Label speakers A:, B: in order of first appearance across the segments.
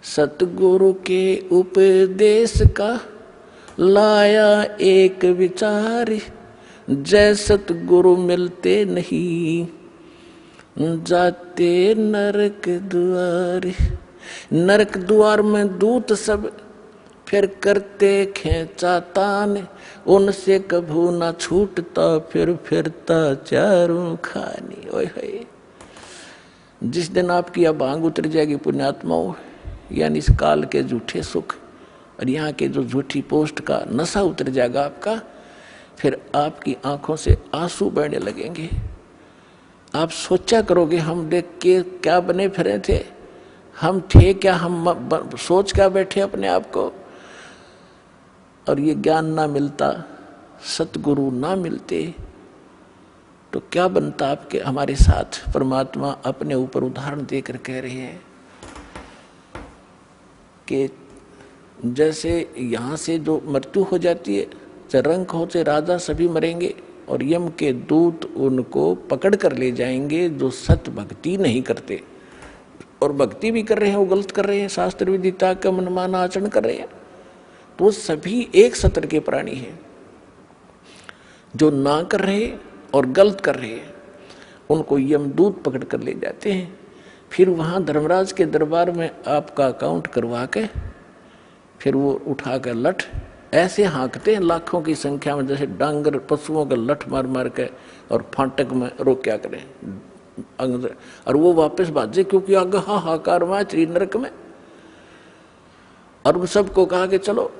A: सतगुरु के उपदेश का लाया एक विचार, जय सतगुरु मिलते नहीं जाते नरक द्वार। नरक द्वार में दूत सब फिर करते खेचा तान, उनसे कभू ना छूटता फिर फिरता चारों खानी। ओए होए, जिस दिन आपकी अब भांग उतर जाएगी पुण्यात्माओं, यानी इस काल के झूठे सुख और यहाँ के जो झूठी पोस्ट का नशा उतर जाएगा आपका, फिर आपकी आंखों से आंसू बहने लगेंगे। आप सोचा करोगे हम देख के क्या बने फिरे थे, हम थे क्या, हम सोच क्या बैठे अपने आप को। और ये ज्ञान ना मिलता, सतगुरु ना मिलते तो क्या बनता आपके हमारे साथ। परमात्मा अपने ऊपर उदाहरण देकर कह रहे हैं कि जैसे यहाँ से जो मृत्यु हो जाती है, रंक हो से राजा सभी मरेंगे और यम के दूत उनको पकड़ कर ले जाएंगे जो सत भक्ति नहीं करते, और भक्ति भी कर रहे हैं वो गलत कर रहे हैं, शास्त्र विदिता का मनमाना आचरण कर रहे हैं। तो सभी एक सत्र के प्राणी हैं। जो ना कर रहे और गलत कर रहे हैं उनको यमदूत पकड़ कर ले जाते हैं। फिर वहाँ धर्मराज के दरबार में आपका अकाउंट करवा के फिर वो उठा कर लठ ऐसे हाँकते हैं लाखों की संख्या में, जैसे डांगर पशुओं का लठ मार मार के और फाटक में रोक क्या करें और वो वापस भाजे, क्योंकि आगे हाहाकार में त्रि नरक में। और उन सबको कहा कि चलो,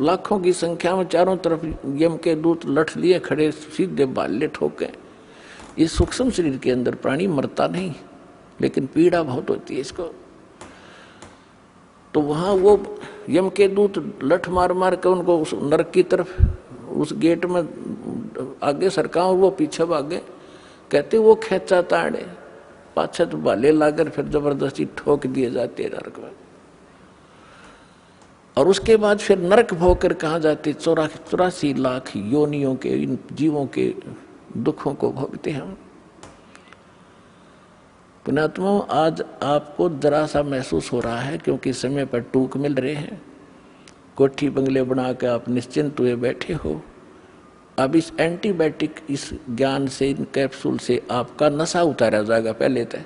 A: लाखों की संख्या में चारों तरफ यम के दूत लठ लिए खड़े, सीधे बाले ठोके। इस सूक्ष्म शरीर के अंदर प्राणी मरता नहीं, लेकिन पीड़ा बहुत होती है इसको। तो वहां वो यम के दूत लठ मार मार के उनको उस नरक की तरफ, उस गेट में आगे सरका, वो पीछे भागे। कहते वो खेचा ताड़े पाछे तो बाले लाकर फिर जबरदस्ती ठोक दिए जाते नरक में। और उसके बाद फिर नरक भोग कर कहाँ जाते, 84 लाख योनियों के इन जीवों के दुखों को भोगते हम। पुण्यात्माओं, आज आपको जरा सा महसूस हो रहा है क्योंकि समय पर टूक मिल रहे हैं। कोठी बंगले बना के आप निश्चिंत हुए बैठे हो। अब इस एंटीबायोटिक, इस ज्ञान से, इन कैप्सूल से आपका नशा उतारा जाएगा। पहले तो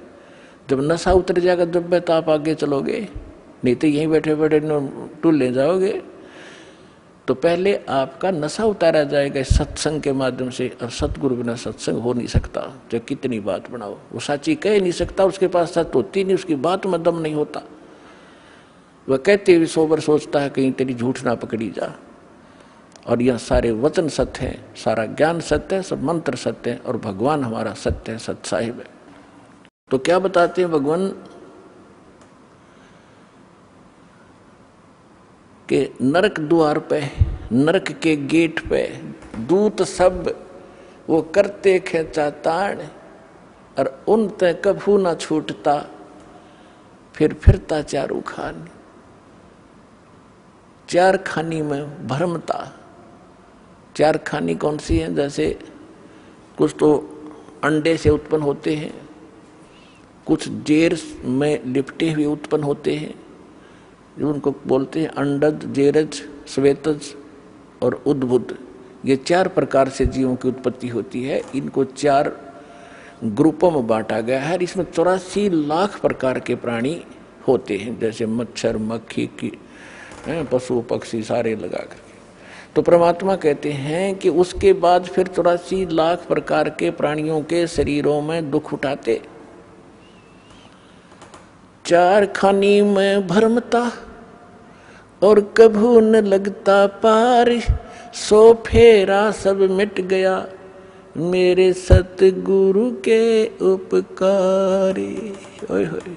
A: जब नशा उतर जाएगा जब तो आप आगे चलोगे, नहीं तो यहीं बैठे बैठे टूल ले जाओगे। तो पहले आपका नशा उतारा जाएगा सत्संग के माध्यम से। और सतगुरु बिना सत्संग हो नहीं सकता। जो कितनी बात बनाओ, वो साची कह नहीं सकता, उसके पास सत्य होती नहीं, उसकी बात में दम नहीं होता। वह कहते हुए सोबर सोचता है कहीं तेरी झूठ ना पकड़ी जा। और यह सारे वचन सत्य है, सारा ज्ञान सत्य है, सब मंत्र सत्य है, और भगवान हमारा सत्य है, सत साहिब है। तो क्या बताते हैं भगवान कि नरक द्वार पे, नरक के गेट पे दूत सब वो करते खेचा ताड़, और उन ते कभू ना छूटता फिर फिरता चारू खान। चार खानी में भरमता। चार खानी कौन सी है? जैसे कुछ तो अंडे से उत्पन्न होते हैं, कुछ जेर में लिपटे हुए उत्पन्न होते हैं, उनको बोलते हैं अंडज, जेरज, श्वेतज और उद्भुत। ये 4 प्रकार से जीवों की उत्पत्ति होती है। इनको 4 ग्रुपों में बांटा गया है। इसमें 84 लाख प्रकार के प्राणी होते हैं, जैसे मच्छर, मक्खी की, पशु पक्षी सारे लगा करके। तो परमात्मा कहते हैं कि उसके बाद फिर 84 लाख प्रकार के प्राणियों के शरीरों में दुख उठाते। 4 खानी में भरमता और कभू न लगता पार, सो फेरा सब मिट गया मेरे सतगुरु के उपकारी। ओए होए,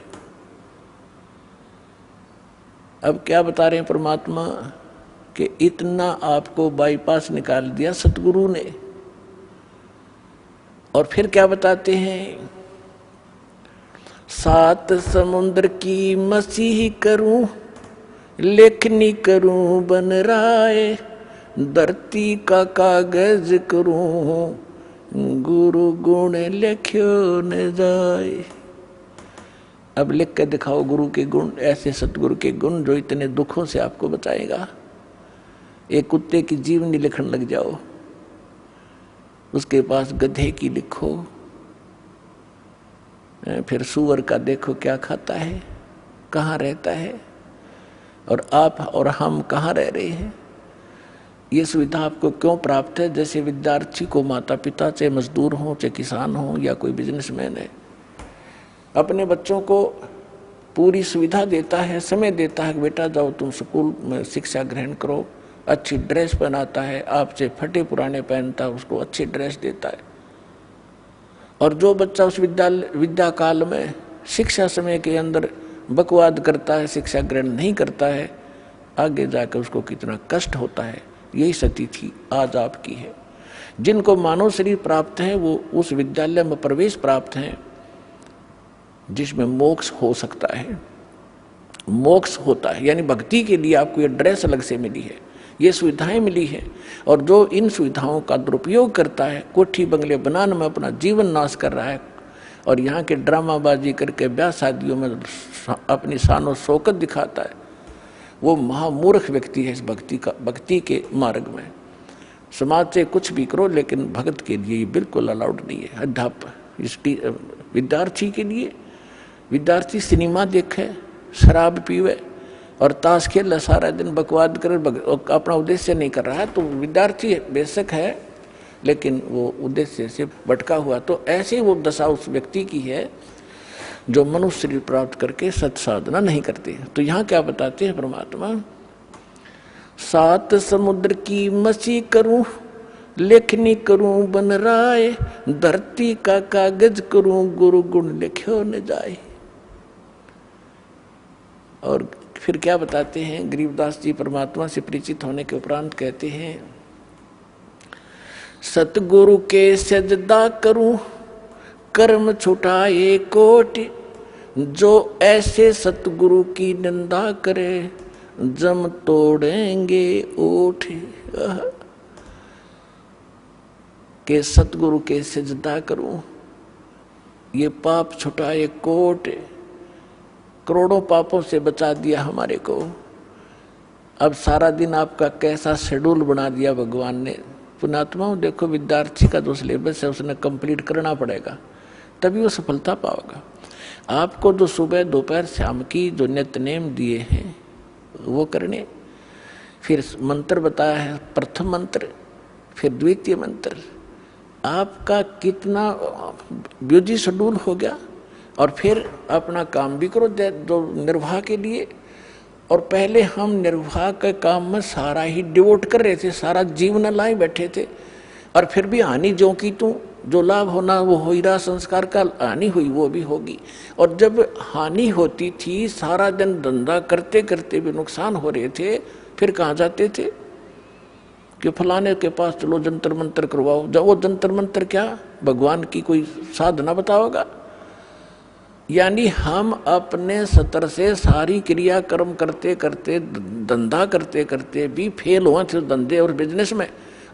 A: अब क्या बता रहे हैं परमात्मा कि इतना आपको बाईपास निकाल दिया सतगुरु ने। और फिर क्या बताते हैं, 7 समुद्र की मसीह करूं, लेखनी करूं बन राय, धरती का कागज करूं, गुरु गुण लिख्यो न जाए। अब लिख के दिखाओ गुरु के गुण, ऐसे सतगुरु के गुण जो इतने दुखों से आपको बचाएगा। एक कुत्ते की जीवनी लिखने लग जाओ, उसके पास गधे की लिखो, फिर सूअर का देखो क्या खाता है, कहाँ रहता है, और आप और हम कहाँ रह रहे हैं। ये सुविधा आपको क्यों प्राप्त है? जैसे विद्यार्थी को माता पिता, चाहे मजदूर हो, चाहे किसान हो, या कोई बिजनेसमैन है, अपने बच्चों को पूरी सुविधा देता है, समय देता है कि बेटा जाओ तुम स्कूल में शिक्षा ग्रहण करो, अच्छी ड्रेस पहनाता है, आपसे फटे पुराने पहनता है, उसको अच्छी ड्रेस देता है। और जो बच्चा उस विद्या काल में शिक्षा समय के अंदर बकवाद करता है, शिक्षा ग्रहण नहीं करता है, आगे जाकर उसको कितना कष्ट होता है। यही स्थिति आज आपकी है। जिनको मानव शरीर प्राप्त है वो उस विद्यालय में प्रवेश प्राप्त है जिसमें मोक्ष हो सकता है, मोक्ष होता है। यानी भक्ति के लिए आपको ये ड्रेस अलग से मिली है, ये सुविधाएं मिली है। और जो इन सुविधाओं का दुरुपयोग करता है, कोठी बंगले बनाने में अपना जीवन नाश कर रहा है और यहाँ के ड्रामाबाजी करके ब्याह शादियों में अपनी शानो शौकत दिखाता है, वो महामूर्ख व्यक्ति है इस भक्ति के मार्ग में। समाज से कुछ भी करो लेकिन भगत के लिए ये बिल्कुल अलाउड नहीं है। अध्यापक विद्यार्थी के लिए, विद्यार्थी सिनेमा देखे, शराब पीवे और ताश खेल सारा दिन बकवाद करे, अपना उद्देश्य नहीं कर रहा है, तो विद्यार्थी बेशक है लेकिन वो उद्देश्य से भटका हुआ। तो ऐसे वो दशा उस व्यक्ति की है जो मनुष्य शरीर प्राप्त करके सत साधना नहीं करते। तो यहाँ क्या बताते हैं परमात्मा, सात समुद्र की मसी करूं, लेखनी करूं बन राय, धरती का कागज करूं, गुरु गुण लिखो न जाए। और फिर क्या बताते हैं, गरीबदास जी परमात्मा से परिचित होने के उपरांत कहते हैं, सतगुरु के सजदा करूं, कर्म छुटाए कोट, जो ऐसे सतगुरु की निंदा करे, जम तोड़ेंगे ओठ। के सतगुरु के सजदा करूं, ये पाप छुटाए कोट, करोड़ों पापों से बचा दिया हमारे को। अब सारा दिन आपका कैसा शेड्यूल बना दिया भगवान ने। पुण्यात्माओं देखो, विद्यार्थी का जो सिलेबस है उसने कंप्लीट करना पड़ेगा, तभी वो सफलता पाओगा। आपको जो सुबह दोपहर शाम की जो नित्य नेम दिए हैं वो करने, फिर मंत्र बताया है, प्रथम मंत्र फिर द्वितीय मंत्र, आपका कितना बिजी शेड्यूल हो गया। और फिर अपना काम भी करो जो निर्वाह के लिए। और पहले हम निर्वाह के काम में सारा ही डिवोट कर रहे थे, सारा जीवन लाए बैठे थे, और फिर भी हानि जो की तू, जो लाभ होना वो हो ही रहा, संस्कार का हानि हुई वो भी होगी। और जब हानि होती थी, सारा दिन धंधा करते करते भी नुकसान हो रहे थे, फिर कहाँ जाते थे कि फलाने के पास चलो जंतर मंतर करवाओ। जब वो जंतर मंतर क्या, भगवान की कोई साधना बताओगा। यानी हम अपने स्तर से सारी क्रिया कर्म करते करते, धंधा करते करते भी फेल हुए थे धंधे और बिजनेस में,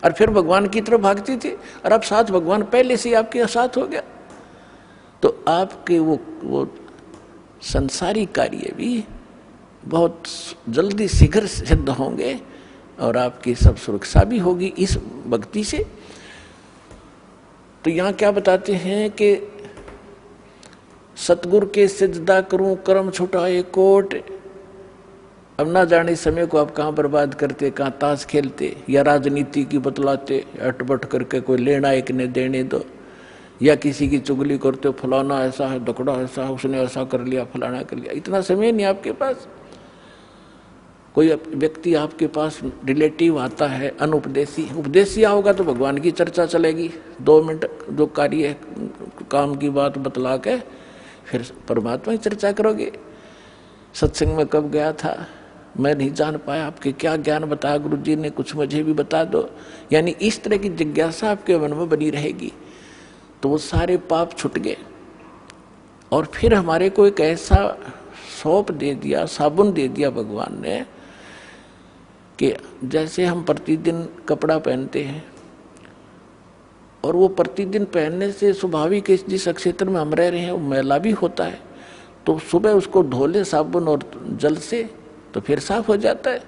A: और फिर भगवान की तरफ भागती थी। और अब साथ भगवान पहले से आपके साथ हो गया, तो आपके वो संसारी कार्य भी बहुत जल्दी शीघ्र सिद्ध होंगे और आपकी सब सुरक्षा भी होगी इस भक्ति से। तो यहाँ क्या बताते हैं कि सतगुरु के सजदा करूं, कर्म छुटाए कोट। अब ना जाने समय को आप कहाँ बर्बाद करते, कहाँ ताश खेलते, या राजनीति की बतलाते, अटपट करके कोई लेना एक ने देने दो, या किसी की चुगली करते हो, फलाना ऐसा है, दकड़ा ऐसा है, उसने ऐसा कर लिया, फलाना कर लिया। इतना समय नहीं आपके पास। कोई व्यक्ति आपके पास रिलेटिव आता है अनुपदेशी, उपदेशी होगा तो भगवान की चर्चा चलेगी, 2 मिनट जो कार्य काम की बात बतला के फिर परमात्मा की चर्चा करोगे। सत्संग में कब गया था, मैं नहीं जान पाया, आपके क्या ज्ञान बताया गुरु जी ने, कुछ मुझे भी बता दो। यानी इस तरह की जिज्ञासा आपके मन में बनी रहेगी, तो वो सारे पाप छूट गए। और फिर हमारे को एक ऐसा सौंप दे दिया, साबुन दे दिया भगवान ने, कि जैसे हम प्रतिदिन कपड़ा पहनते हैं और वो प्रतिदिन पहनने से स्वाभाविक जिस क्षेत्र में हम रह रहे हैं वो मैला भी होता है, तो सुबह उसको धो ले साबुन और जल से तो फिर साफ हो जाता है।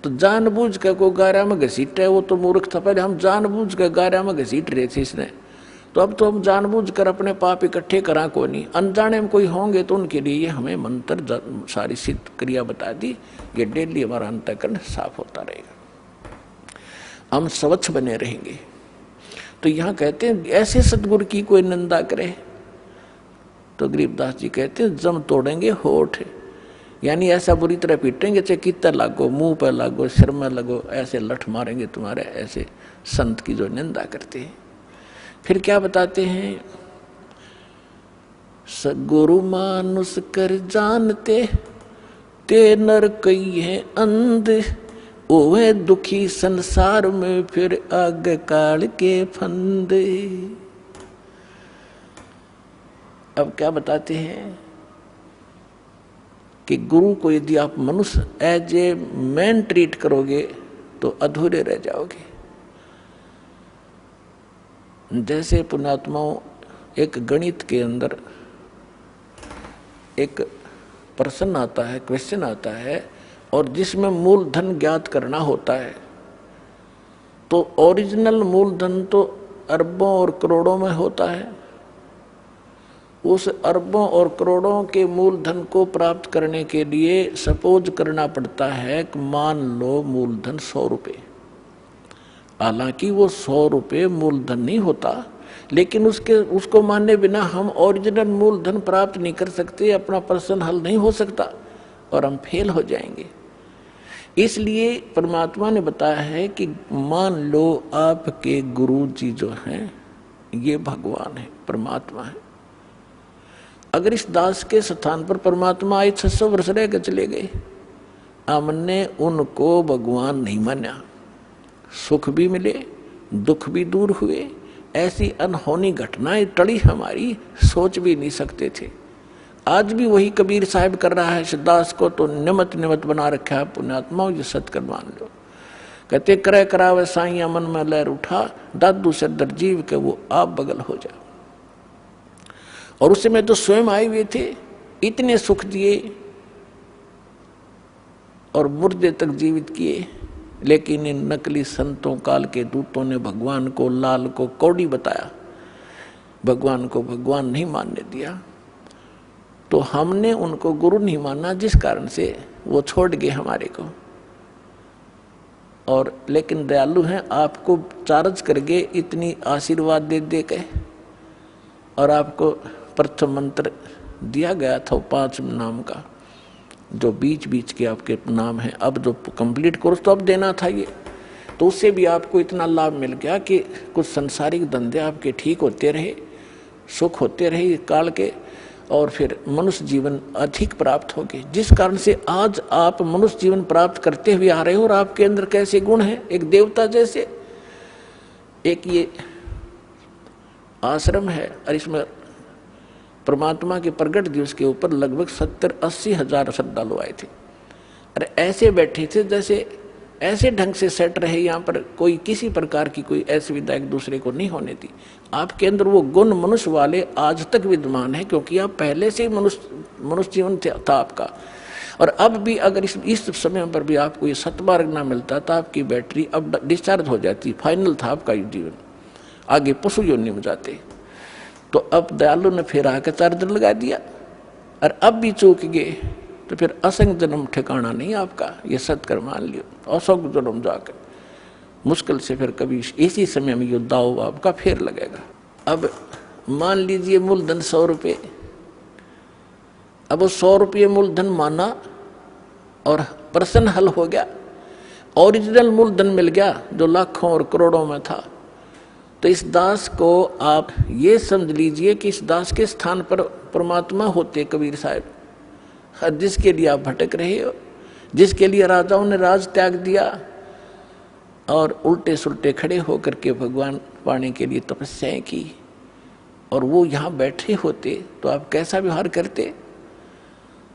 A: तो जानबूझ के को गारा में घसीट है, वो तो मूर्ख था। पहले हम जानबूझ के गारा में घसीट रहे थे इसने, तो अब तो हम जानबूझ कर अपने पाप इकट्ठे करा को नहीं। अनजाने में कोई होंगे तो उनके लिए ये हमें मंत्र सारी सिद्ध क्रिया बता दी। ये डेली हमारा अंतःकरण साफ होता रहेगा, हम स्वच्छ बने रहेंगे। तो यहाँ कहते हैं ऐसे सतगुरु की कोई निंदा करे तो गरीबदास जी कहते हैं जम तोड़ेंगे होठ, यानी ऐसा बुरी तरह पीटेंगे चाहे कितना लागो, मुंह पर लागो, सिर में लगो, ऐसे लठ मारेंगे तुम्हारे ऐसे संत की जो निंदा करते हैं। फिर क्या बताते हैं, सगुरु मानुष कर जानते ते नर कई है अंध, ओवे दुखी संसार में फिर आगे काल के फंदे। अब क्या बताते हैं कि गुरु को यदि आप मनुष्य एज ए मैन ट्रीट करोगे तो अधूरे रह जाओगे। जैसे पुण्यात्माओं, एक गणित के अंदर एक प्रश्न आता है, क्वेश्चन आता है, और जिसमें मूलधन ज्ञात करना होता है, तो ओरिजिनल मूलधन तो अरबों और करोड़ों में होता है। उस अरबों और करोड़ों के मूलधन को प्राप्त करने के लिए सपोज करना पड़ता है कि मान लो मूलधन 100 रुपये। हालांकि वो 100 रुपये मूलधन नहीं होता, लेकिन उसको मानने बिना हम ओरिजिनल मूलधन प्राप्त नहीं कर सकते, अपना प्रश्न हल नहीं हो सकता और हम फेल हो जाएंगे। इसलिए परमात्मा ने बताया है कि मान लो आपके गुरु जी जो हैं ये भगवान है, परमात्मा है। अगर इस दास के स्थान पर परमात्मा आए 600 वर्ष रह के चले गए, हमने उनको भगवान नहीं माना, सुख भी मिले, दुख भी दूर हुए, ऐसी अनहोनी घटनाएं टली हमारी, सोच भी नहीं सकते थे। आज भी वही कबीर साहब कर रहा है, दास को तो निमत निमत बना रखा है। पुण्यात्माओं ये सत्कर्म मान लो। कहते करे करावे साइया मन में लहर उठा, दादू से दर जीव के वो आप बगल हो जा। और उस समय तो स्वयं आए हुए थे, इतने सुख दिए और मुर्दे तक जीवित किए, लेकिन इन नकली संतों काल के दूतों ने भगवान को लाल को कौड़ी बताया, भगवान को भगवान नहीं मानने दिया। तो हमने उनको गुरु नहीं माना, जिस कारण से वो छोड़ गए हमारे को। और लेकिन दयालु हैं, आपको चार्ज कर गए इतनी आशीर्वाद दे दे के, और आपको प्रथम मंत्र दिया गया था 5 नाम का, जो बीच बीच के आपके नाम है। अब जो कंप्लीट कोर्स तो अब देना था ये, तो उससे भी आपको इतना लाभ मिल गया कि कुछ संसारिक धंधे आपके ठीक होते रहे, सुख होते रहे काल के, और फिर मनुष्य जीवन अधिक प्राप्त हो गए, जिस कारण से आज आप मनुष्य जीवन प्राप्त करते हुए आ रहे हो। और आपके अंदर कैसे गुण हैं, एक देवता जैसे। एक ये आश्रम है और इसमें परमात्मा के प्रगट दिवस के ऊपर लगभग 70-80 हजार श्रद्धालु आए थे। अरे ऐसे बैठे थे जैसे ऐसे ढंग से सेट रहे, यहाँ पर कोई किसी प्रकार की कोई असुविधा एक दूसरे को नहीं होने दी। आपके अंदर वो गुण मनुष्य वाले आज तक विद्यमान है, क्योंकि आप पहले से मनुष्य जीवन था आपका। और अब भी अगर इस समय पर भी आपको ये सतमार्ग ना मिलता तो आपकी बैटरी अब डिस्चार्ज हो जाती, फाइनल था आपका जीवन, आगे पशु योनि में जाते। तो अब दयालु ने फिर आकर चार्जर लगा दिया, और अब भी चूक गए तो फिर असंग जन्म ठिकाना नहीं आपका, ये सत्कर्म मान लियो। असंग जन्म जाकर मुश्किल से फिर कभी इसी समय में ये दाव आपका फिर लगेगा। अब मान लीजिए मूलधन 100 रुपये, अब वो 100 रुपये मूलधन माना और प्रश्न हल हो गया, ओरिजिनल मूलधन मिल गया जो लाखों और करोड़ों में था। तो इस दास को आप ये समझ लीजिए कि इस दास के स्थान पर परमात्मा होते कबीर साहब, जिसके लिए आप भटक रहे हो, जिसके लिए राजाओं ने राज त्याग दिया और उल्टे सुल्टे खड़े होकर के भगवान पाने के लिए तपस्याएं की, और वो यहाँ बैठे होते तो आप कैसा व्यवहार करते।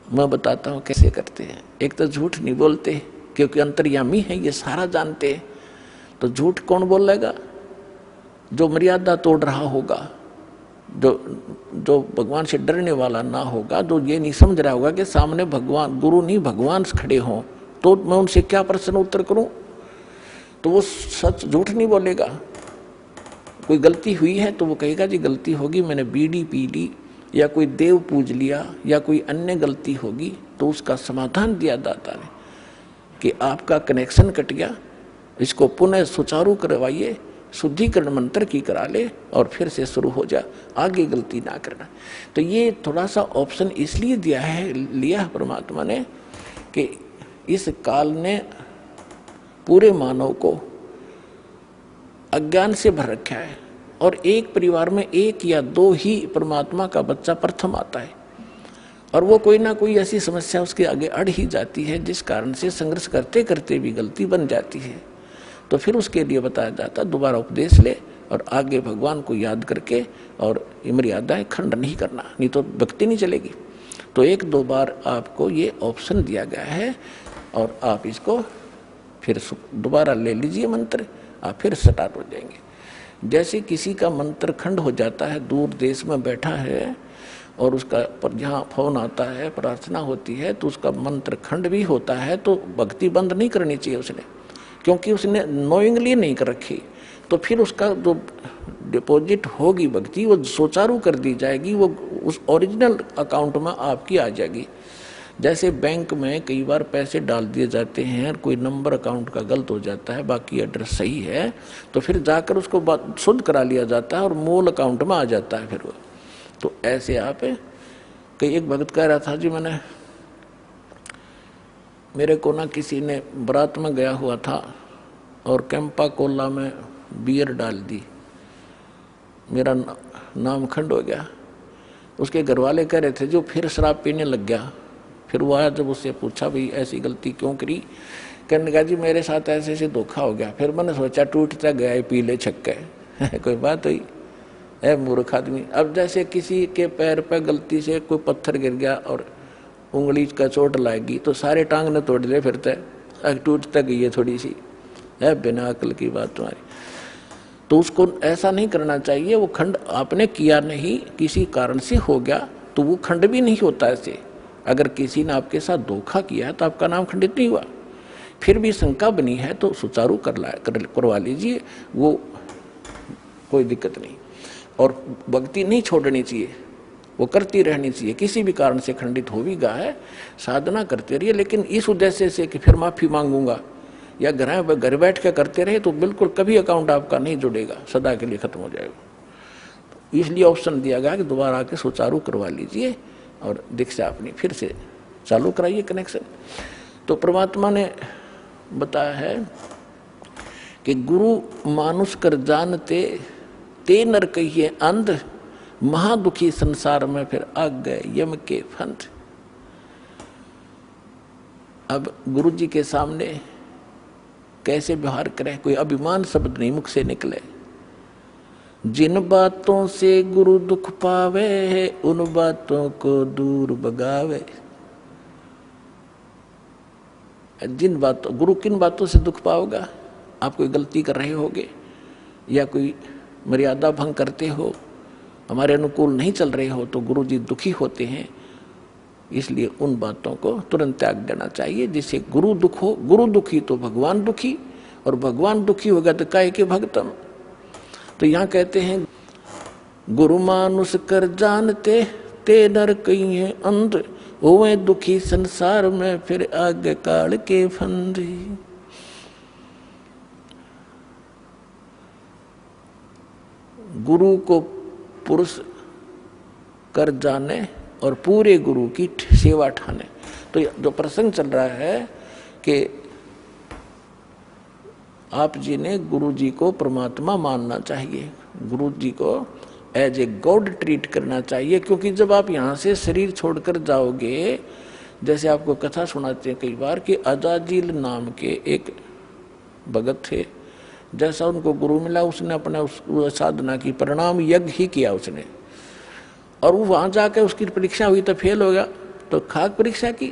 A: मैं बताता हूँ कैसे करते हैं। एक तो झूठ नहीं बोलते, क्योंकि अंतर्यामी है, ये सारा जानते हैं। तो झूठ कौन बोलेगा, जो मर्यादा तोड़ रहा होगा, जो जो भगवान से डरने वाला ना होगा, जो ये नहीं समझ रहा होगा कि सामने भगवान, गुरु नहीं भगवान खड़े हों, तो मैं उनसे क्या प्रश्न उत्तर करूं, तो वो सच झूठ नहीं बोलेगा। कोई गलती हुई है तो वो कहेगा जी गलती होगी, मैंने बीड़ी पी ली या कोई देव पूज लिया या कोई अन्य गलती होगी, तो उसका समाधान दिया दाता ने कि आपका कनेक्शन कट गया, इसको पुनः सुचारू करवाइए, शुद्धिकरण मंत्र की करा ले और फिर से शुरू हो जा, आगे गलती ना करना। तो ये थोड़ा सा ऑप्शन इसलिए दिया है, लिया है परमात्मा ने कि इस काल ने पूरे मानव को अज्ञान से भर रखा है और एक परिवार में एक या दो ही परमात्मा का बच्चा प्रथम आता है और वो कोई ना कोई ऐसी समस्या उसके आगे अड़ ही जाती है जिस कारण से संघर्ष करते करते भी गलती बन जाती है। तो फिर उसके लिए बताया जाता दोबारा उपदेश ले और आगे भगवान को याद करके और मर्यादाएं खंड नहीं करना, नहीं तो भक्ति नहीं चलेगी। तो एक दो बार आपको ये ऑप्शन दिया गया है और आप इसको फिर दोबारा ले लीजिए मंत्र, आप फिर स्टार्ट हो जाएंगे। जैसे किसी का मंत्र खंड हो जाता है, दूर देश में बैठा है और उसका पर जहाँ फोन आता है, प्रार्थना होती है, तो उसका मंत्र खंड भी होता है, तो भक्ति बंद नहीं करनी चाहिए उसने, क्योंकि उसने नोइंगली नहीं कर रखी। तो फिर उसका जो डिपॉजिट होगी भक्ति वो सुचारू कर दी जाएगी, वो उस ओरिजिनल अकाउंट में आपकी आ जाएगी। जैसे बैंक में कई बार पैसे डाल दिए जाते हैं, कोई नंबर अकाउंट का गलत हो जाता है, बाकी एड्रेस सही है, तो फिर जाकर उसको शुद्ध करा लिया जाता है और मूल अकाउंट में आ जाता है फिर वो। तो ऐसे आप कई, एक भगत कह रहा था जी मेरे को ना किसी ने बारात में गया हुआ था और कैंपा कोला में बियर डाल दी, मेरा नाम खंड हो गया। उसके घर वाले कह रहे थे जो फिर शराब पीने लग गया। फिर वो आया, जब उससे पूछा भाई ऐसी गलती क्यों करी, कहने लगा जी मेरे साथ ऐसे ऐसे धोखा हो गया। फिर मैंने सोचा टूटता गया पीले छक्के कोई बात हुई है मूर्ख आदमी। अब जैसे किसी के पैर पर गलती से कोई पत्थर गिर गया और उंगली का चोट लाएगी तो सारे टांग ने तोड़ ले, फिरता है टूट तक गई है थोड़ी सी, है बिना अकल की बात तुम्हारी। तो उसको ऐसा नहीं करना चाहिए। वो खंड आपने किया नहीं, किसी कारण से हो गया तो वो खंड भी नहीं होता ऐसे। अगर किसी ने आपके साथ धोखा किया तो आपका नाम खंडित नहीं हुआ। फिर भी शंका बनी है तो सुचारू करवा लीजिए, वो कोई दिक्कत नहीं। और भक्ति नहीं छोड़नी चाहिए, वो करती रहनी चाहिए। किसी भी कारण से खंडित हो भी गया है, साधना करते रहिए, लेकिन इस उद्देश्य से कि फिर माफी मांगूंगा या घर बैठ के करते रहे तो बिल्कुल कभी अकाउंट आपका नहीं जुड़ेगा, सदा के लिए खत्म हो जाएगा। इसलिए ऑप्शन दिया गया कि दोबारा आके सुचारू करवा लीजिए और दीक्षा अपनी फिर से चालू कराइए कनेक्शन। तो परमात्मा ने बताया है कि गुरु मानुष कर जानते ते नर कहिए अंध, महादुखी संसार में फिर आ गए यम के फंद। अब गुरु जी के सामने कैसे व्यवहार करें, कोई अभिमान शब्द नहीं मुख से निकले। जिन बातों से गुरु दुख पावे उन बातों को दूर भगावे। जिन बातों, गुरु किन बातों से दुख पाओगा, आप कोई गलती कर रहे होगे या कोई मर्यादा भंग करते हो, हमारे अनुकूल नहीं चल रहे हो, तो गुरु जी दुखी होते हैं। इसलिए उन बातों को तुरंत त्याग देना चाहिए जिससे गुरु दुख हो। गुरु दुखी तो भगवान दुखी, और भगवान दुखी होगा तो काहे के भक्तम। तो यहाँ कहते हैं गुरु मानुष कर जानते ते नर कहिए अंध, होवे दुखी संसार में फिर आगे काल के फंद। गुरु को पुरुष कर जाने और पूरे गुरु की सेवा ठाने। तो जो प्रसंग चल रहा है कि आप जी ने गुरु जी को परमात्मा मानना चाहिए, गुरु जी को एज ए गॉड ट्रीट करना चाहिए। क्योंकि जब आप यहाँ से शरीर छोड़कर जाओगे, जैसे आपको कथा सुनाते हैं कई बार कि अजाजिल नाम के एक भगत थे, जैसा उनको गुरु मिला उसने अपने उस साधना की परिणाम यज्ञ ही किया उसने, और वो वहाँ जाकर उसकी परीक्षा हुई तो फेल हो गया। तो खाक परीक्षा की,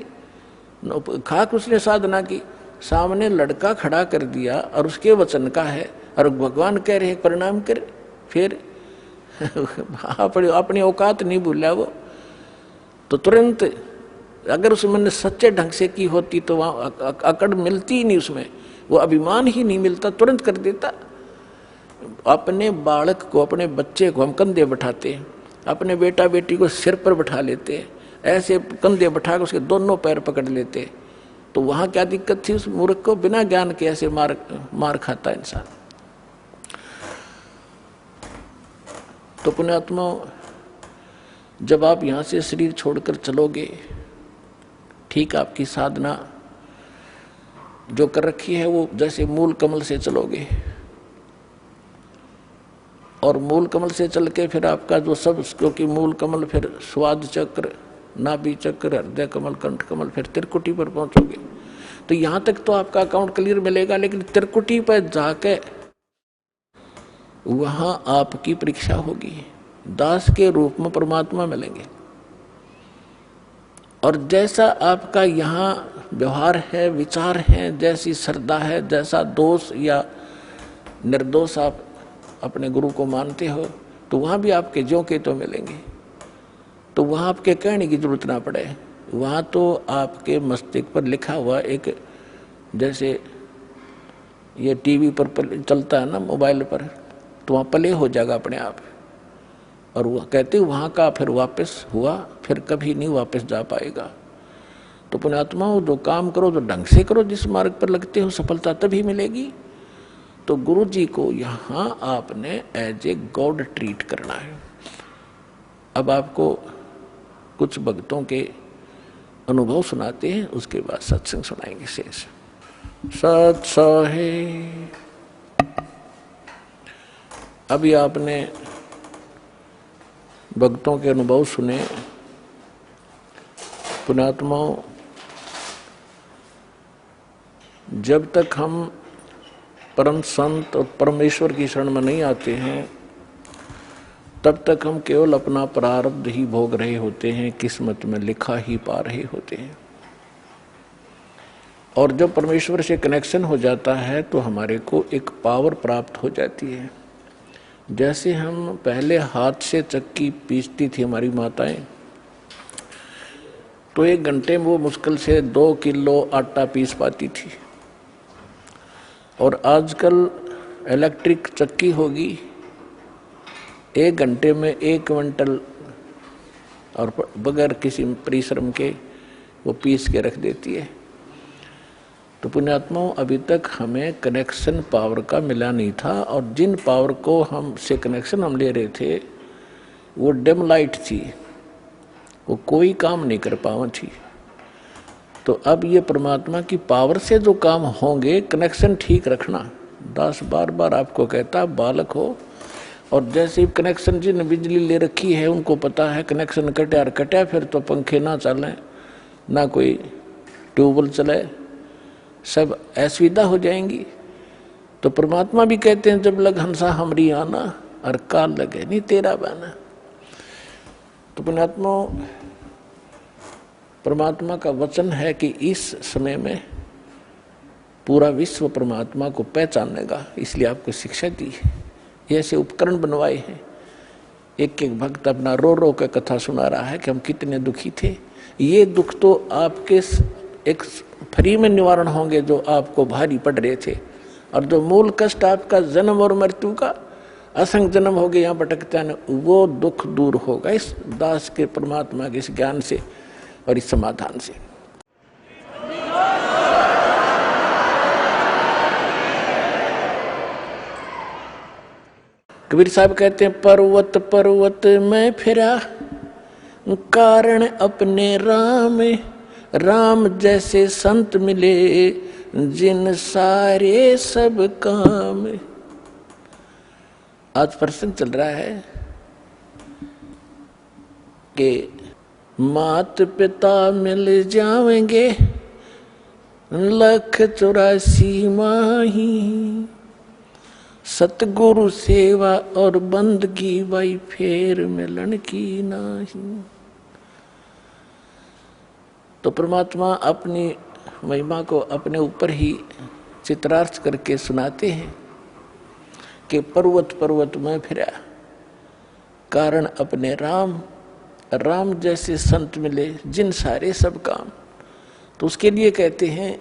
A: खाक उसने साधना की, सामने लड़का खड़ा कर दिया और उसके वचन का है और भगवान कह रहे परिणाम कर। फिर अपनी औकात नहीं भूला वो, तो तुरंत अगर उसमें सच्चे ढंग से की होती तो वहाँ अकड़ मिलती ही नहीं, उसमें वो अभिमान ही नहीं मिलता, तुरंत कर देता। अपने बालक को, अपने बच्चे को हम कंधे बैठाते हैं, अपने बेटा बेटी को सिर पर बैठा लेते हैं, ऐसे कंधे बैठा कर उसके दोनों पैर पकड़ लेते हैं, तो वहाँ क्या दिक्कत थी उस मूर्ख को? बिना ज्ञान के ऐसे मार खाता इंसान। तो पुण्यात्मा, जब आप यहाँ से शरीर छोड़कर चलोगे, ठीक आपकी साधना जो कर रखी है वो जैसे मूल कमल से चलोगे, और मूल कमल से चल के फिर आपका जो सब, क्योंकि मूल कमल फिर स्वाद चक्र, नाभि चक्र, हृदय कमल, कंठ कमल, फिर त्रिकुटी पर पहुंचोगे। तो यहाँ तक तो आपका अकाउंट क्लियर मिलेगा, लेकिन त्रिकुटी पर जाके वहां आपकी परीक्षा होगी। दास के रूप में परमात्मा मिलेंगे, और जैसा आपका यहाँ व्यवहार है, विचार है, जैसी श्रद्धा है, जैसा दोष या निर्दोष आप अपने गुरु को मानते हो, तो वहाँ भी आपके ज्यों के तो मिलेंगे। तो वहाँ आपके कहने की जरूरत ना पड़े, वहाँ तो आपके मस्तिष्क पर लिखा हुआ एक, जैसे ये टीवी पर चलता है ना, मोबाइल पर, तो वहाँ प्ले हो जाएगा अपने आप। और वह कहते वहाँ का फिर वापस हुआ, फिर कभी नहीं वापस जा पाएगा। तो पुण्यात्माओं, जो काम करो तो ढंग से करो, जिस मार्ग पर लगते हो सफलता तभी मिलेगी। तो गुरु जी को यहाँ आपने एज ए गॉड ट्रीट करना है। अब आपको कुछ भक्तों के अनुभव सुनाते हैं, उसके बाद सत्संग सुनाएंगे शेष। सत्सहे अभी आपने भक्तों के अनुभव सुने। पुण्यात्माओं, जब तक हम परम संत और परमेश्वर की शरण में नहीं आते हैं, तब तक हम केवल अपना प्रारब्ध ही भोग रहे होते हैं, किस्मत में लिखा ही पा रहे होते हैं। और जब परमेश्वर से कनेक्शन हो जाता है तो हमारे को एक पावर प्राप्त हो जाती है। जैसे हम पहले हाथ से चक्की पीसती थी हमारी माताएं, तो 1 घंटे में वो मुश्किल से 2 किलो आटा पीस पाती थी। और आजकल इलेक्ट्रिक चक्की होगी, 1 घंटे में 1 क्विंटल और बगैर किसी परिश्रम के वो पीस के रख देती है। तो पुण्यात्माओं, अभी तक हमें कनेक्शन पावर का मिला नहीं था, और जिन पावर को हमसे कनेक्शन हम ले रहे थे वो डिम लाइट थी, वो कोई काम नहीं कर पावा थी। तो अब ये परमात्मा की पावर से जो काम होंगे, कनेक्शन ठीक रखना। दास बार बार आपको कहता, बालक हो, और जैसे ही कनेक्शन जिन बिजली ले रखी है उनको पता है कनेक्शन कटा और कटा, फिर तो पंखे ना चलें, ना कोई ट्यूबवेल चले, सब असुविधा हो जाएंगी। तो परमात्मा भी कहते हैं, जब लग हंसा हमरी आना, और काल लगे नहीं तेरा बना। तो पुण्यात्मा, परमात्मा का वचन है कि इस समय में पूरा विश्व परमात्मा को पहचानेगा, इसलिए आपको शिक्षा दी है, ऐसे उपकरण बनवाए हैं। एक एक भक्त अपना रो रो के कथा सुना रहा है कि हम कितने दुखी थे। ये दुख तो आपके एक फ्री में निवारण होंगे जो आपको भारी पड़ रहे थे, और जो मूल कष्ट आपका जन्म और मृत्यु का, असंग जन्म हो गए यहाँ भटकता है, वो दुख दूर होगा इस दास के परमात्मा के इस ज्ञान से और इस समाधान से। कबीर साहब कहते हैं, पर्वत पर्वत में फिरा, कारण अपने राम, राम जैसे संत मिले, जिन सारे सब काम। आज प्रसंग चल रहा है कि मात पिता मिल जाएंगे, 184 माही, सतगुरु सेवा और बंदगी भाई फेर मिलन की नाही। तो परमात्मा अपनी महिमा को अपने ऊपर ही चित्रार्थ करके सुनाते हैं कि पर्वत पर्वत में फिरा, कारण अपने राम, राम जैसे संत मिले जिन सारे सब काम। तो उसके लिए कहते हैं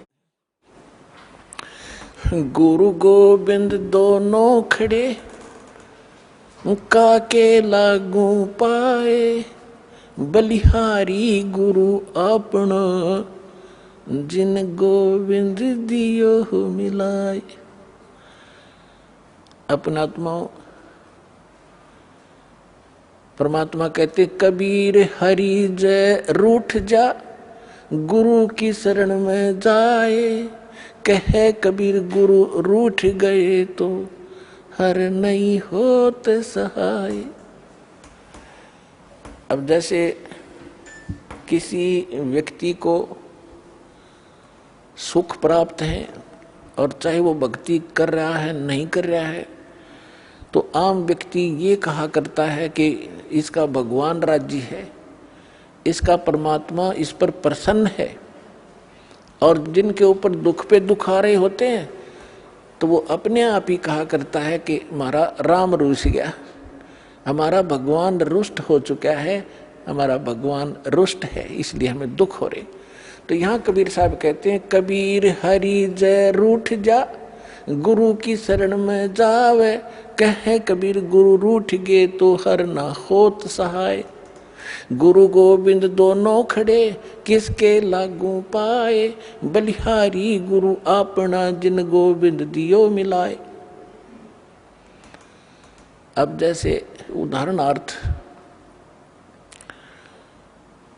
A: गुरु गोविंद दोनों खड़े काके लागू पाए, बलिहारी गुरु अपना जिन गोविंद दियो मिलाए। अपना आत्माओं, परमात्मा कहते कबीर हरि जय रूठ जा, गुरु की शरण में जाए। कहे कबीर गुरु रूठ गए तो हर नहीं होत सहाय। अब जैसे किसी व्यक्ति को सुख प्राप्त है और चाहे वो भक्ति कर रहा है नहीं कर रहा है, तो आम व्यक्ति ये कहा करता है कि इसका भगवान राज्य है, इसका परमात्मा इस पर प्रसन्न है। और जिनके ऊपर दुख पे दुख आ रहे होते हैं तो वो अपने आप ही कहा करता है कि हमारा राम रुस गया, हमारा भगवान रुष्ट हो चुका है, हमारा भगवान रुष्ट है, इसलिए हमें दुख हो रहे। तो यहाँ कबीर साहब कहते हैं कबीर हरि जय रूठ जा, गुरु की शरण में जावे। कहे कबीर गुरु रूठ गए तो हर ना होत सहाय। गुरु गोविंद दोनों खड़े किसके लागू पाए, बलिहारी गुरु अपना जिन गोविंद दियो मिलाए। अब जैसे उदाहरणार्थ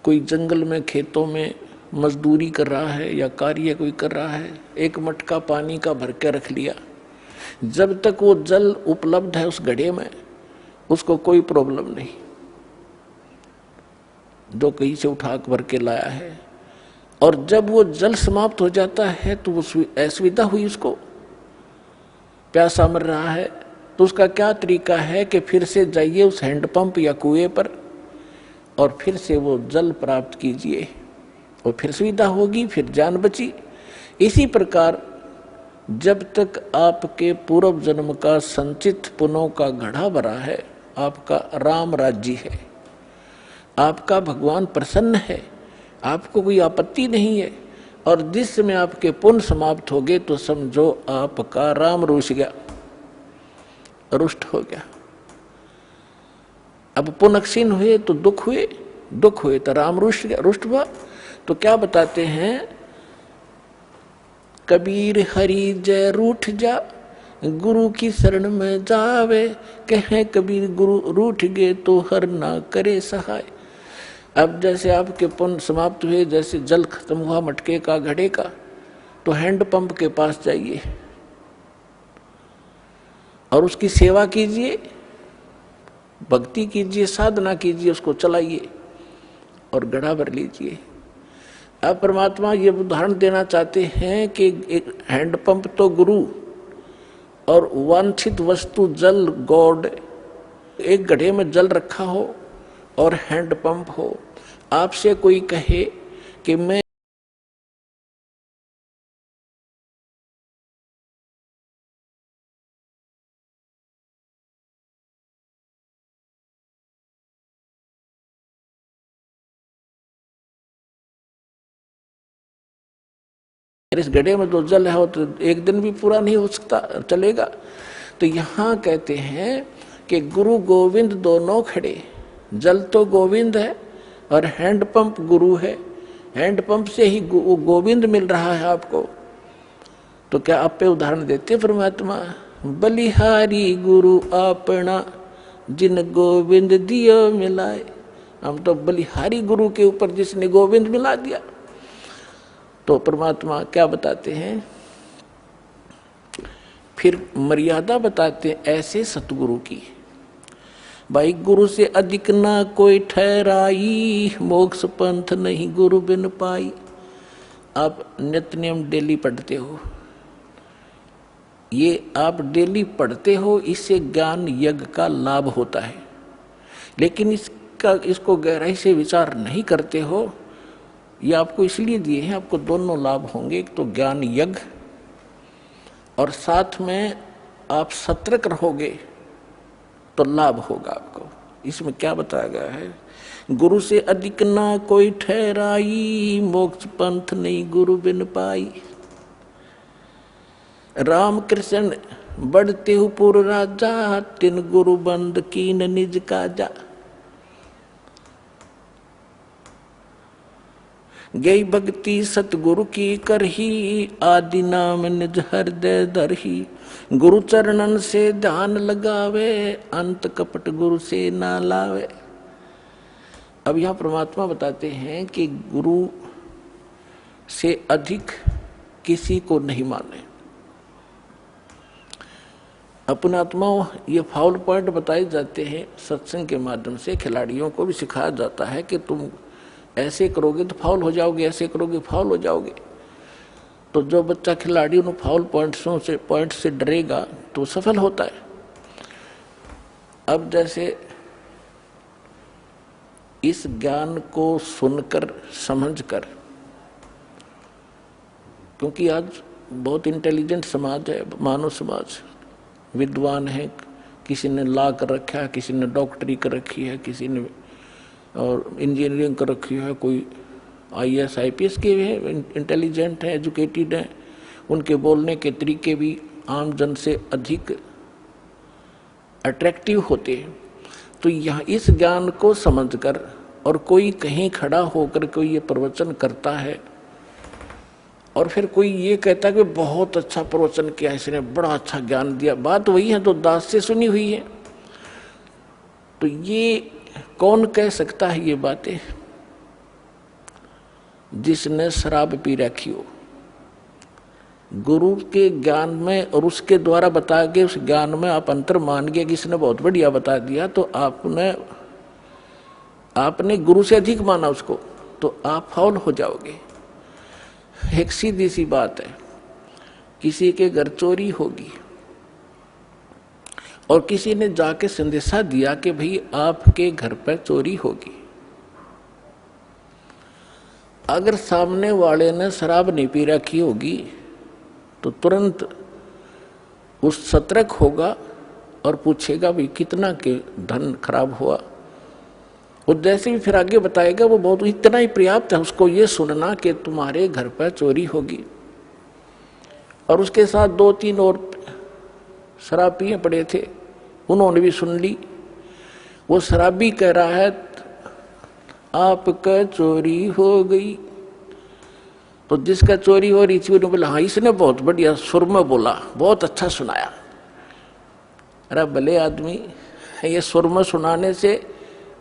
A: कोई जंगल में खेतों में मजदूरी कर रहा है या कार्य कोई कर रहा है, एक मटका पानी का भर के रख लिया। जब तक वो जल उपलब्ध है उस घड़े में उसको कोई प्रॉब्लम नहीं, जो कहीं से उठा भर के लाया है। और जब वो जल समाप्त हो जाता है तो वो असुविधा हुई, उसको प्यासा मर रहा है, तो उसका क्या तरीका है कि फिर से जाइए उस हैंडपंप या कुएं पर और फिर से वो जल प्राप्त कीजिए, और फिर सुविधा होगी, फिर जान बची। इसी प्रकार जब तक आपके पूर्व जन्म का संचित पुण्यों का घड़ा भरा है, आपका राम राज्य है, आपका भगवान प्रसन्न है, आपको कोई आपत्ति नहीं है। और जिस समय आपके पुण्य समाप्त हो गए तो समझो आपका राम रुस गया, रुष्ट हो गया। अब पुण्य क्षीण हुए तो दुख हुए, दुख हुए तो राम रुष्ट गया, रुष्ट हुआ। तो क्या बताते हैं कबीर हरि जय रूठ जा, गुरु की शरण में जावे। कहे कबीर गुरु रूठ गए तो हर ना करे सहाय। अब जैसे आपके पुण्य समाप्त हुए, जैसे जल खत्म हुआ मटके का घड़े का, तो हैंडपंप के पास जाइए और उसकी सेवा कीजिए, भक्ति कीजिए, साधना कीजिए, उसको चलाइए और घड़ा भर लीजिए। अब परमात्मा ये उदाहरण देना चाहते हैं कि एक हैंडपंप तो गुरु और वांछित वस्तु जल गॉड, एक घड़े में जल रखा हो और हैंडपंप हो। आपसे कोई कहे कि मैं इस गड्ढे में तो जल है तो एक दिन भी पूरा नहीं हो सकता, चलेगा। तो यहाँ कहते हैं कि गुरु गोविंद दोनों खड़े, जल तो गोविंद है और हैंडपंप गुरु है, हैंडपंप से ही गोविंद मिल रहा है आपको। तो क्या आप पे उदाहरण देते परमात्मा, बलिहारी गुरु अपना जिन गोविंद दियो मिलाए। हम तो बलिहारी गुरु के ऊपर जिसने गोविंद मिला दिया। तो परमात्मा क्या बताते हैं, फिर मर्यादा बताते हैं ऐसे सतगुरु की। भाई गुरु से अधिक ना कोई ठहराई, मोक्ष पंथ नहीं गुरु बिन पाई। आप नित्य नियम डेली पढ़ते हो, ये आप डेली पढ़ते हो, इससे ज्ञान यज्ञ का लाभ होता है। लेकिन इसको गहराई से विचार नहीं करते हो। ये आपको इसलिए दिए हैं, आपको दोनों लाभ होंगे, एक तो ज्ञान यज्ञ और साथ में आप सतर्क रहोगे तो लाभ होगा आपको। इसमें क्या बताया गया है? गुरु से अधिक ना कोई ठहराई, मोक्ष पंथ नहीं गुरु बिन पाई। राम कृष्ण बढ़ते हु पुर राजा, तिन गुरु बंद कीन निज काजा। गई भक्ति सतगुरु की करही, आदि नाम निज हृदय धरही। गुरु चरणन से ध्यान लगावे, अंत कपट गुरु से ना लावे। अब यहां परमात्मा बताते हैं कि गुरु से अधिक किसी को नहीं माने। अपनात्माओं, ये फाउल पॉइंट बताए जाते हैं सत्संग के माध्यम से। खिलाड़ियों को भी सिखाया जाता है कि तुम ऐसे करोगे तो फाउल हो जाओगे, ऐसे करोगे फाउल हो जाओगे। तो जो बच्चा खिलाड़ी उन फाउल पॉइंट से डरेगा तो सफल होता है। अब जैसे इस ज्ञान को सुनकर समझकर, क्योंकि आज बहुत इंटेलिजेंट समाज है, मानव समाज, विद्वान है, किसी ने लॉ कर रखा है, किसी ने डॉक्टरी कर रखी है, किसी ने और इंजीनियरिंग कर रखी है, कोई IAS IPS के हैं, इंटेलिजेंट है, एजुकेटेड है। उनके बोलने के तरीके भी आम जन से अधिक अट्रैक्टिव होते हैं। तो यहाँ इस ज्ञान को समझकर, और कोई कहीं खड़ा होकर कोई ये प्रवचन करता है और फिर कोई ये कहता है कि बहुत अच्छा प्रवचन किया, इसने बड़ा अच्छा ज्ञान दिया, बात वही है तो दास से सुनी हुई है। तो ये कौन कह सकता है ये बातें? जिसने शराब पी रखी हो। गुरु के ज्ञान में और उसके द्वारा बताए गए उस ज्ञान में आप अंतर मान गए कि इसने बहुत बढ़िया बता दिया, तो आपने गुरु से अधिक माना उसको, तो आप फाउल हो जाओगे। एक सीधी सी बात है, किसी के घर चोरी होगी और किसी ने जाके संदेशा दिया कि भाई आपके घर पर चोरी होगी। अगर सामने वाले ने शराब नहीं पी रखी होगी तो तुरंत उस सतर्क होगा और पूछेगा भाई कितना के धन खराब हुआ। और जैसे भी फिर आगे बताएगा वो बहुत इतना ही पर्याप्त है उसको ये सुनना कि तुम्हारे घर पर चोरी होगी। और उसके साथ 2-3 और शराब पिए पड़े थे, उन्होंने भी सुन ली। वो शराबी कह रहा है आपका चोरी हो गई। तो जिसका चोरी हो रही थी उन्होंने बोला हाँ इसने बहुत बढ़िया सुर में बोला, बहुत अच्छा सुनाया। अरे भले आदमी, ये सुर में सुनाने से,